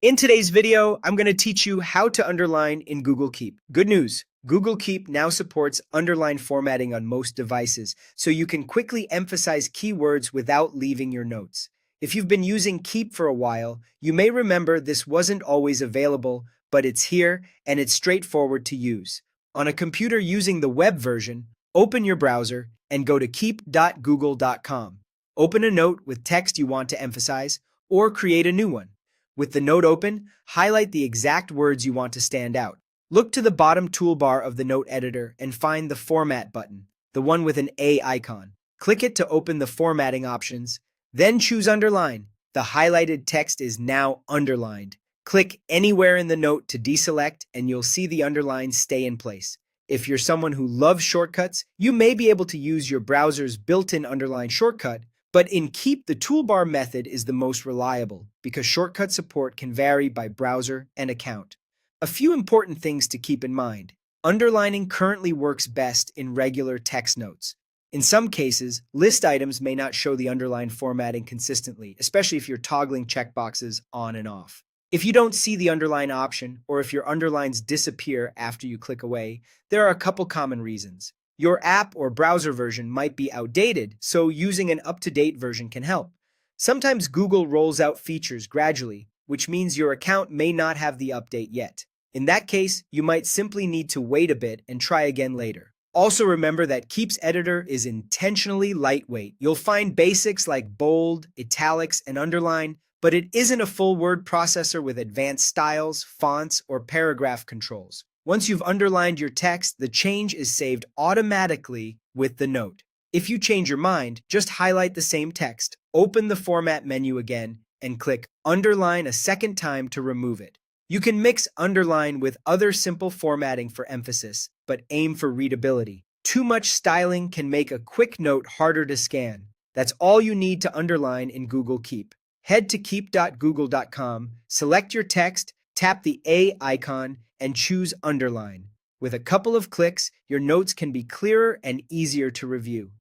In today's video, I'm going to teach you how to underline in Google Keep. Good news, Google Keep now supports underline formatting on most devices, so you can quickly emphasize keywords without leaving your notes. If you've been using Keep for a while, you may remember this wasn't always available, but it's here and it's straightforward to use. On a computer using the web version, open your browser and go to keep.google.com. Open a note with text you want to emphasize, or create a new one. With the note open, highlight the exact words you want to stand out. Look to the bottom toolbar of the note editor and find the Format button, the one with an A icon. Click it to open the formatting options, then choose Underline. The highlighted text is now underlined. Click anywhere in the note to deselect and you'll see the underlines stay in place. If you're someone who loves shortcuts, you may be able to use your browser's built-in underline shortcut, but in Keep, the toolbar method is the most reliable because shortcut support can vary by browser and account. A few important things to keep in mind. Underlining currently works best in regular text notes. In some cases, list items may not show the underline formatting consistently, especially if you're toggling checkboxes on and off. If you don't see the underline option, or if your underlines disappear after you click away, there are a couple common reasons. Your app or browser version might be outdated, so using an up-to-date version can help. Sometimes Google rolls out features gradually, which means your account may not have the update yet. In that case, you might simply need to wait a bit and try again later. Also remember that Keep's editor is intentionally lightweight. You'll find basics like bold, italics, and underline, but it isn't a full word processor with advanced styles, fonts, or paragraph controls. Once you've underlined your text, the change is saved automatically with the note. If you change your mind, just highlight the same text, open the Format menu again, and click Underline a second time to remove it. You can mix underline with other simple formatting for emphasis, but aim for readability. Too much styling can make a quick note harder to scan. That's all you need to underline in Google Keep. Head to keep.google.com, select your text, tap the A icon, and choose Underline. With a couple of clicks, your notes can be clearer and easier to review.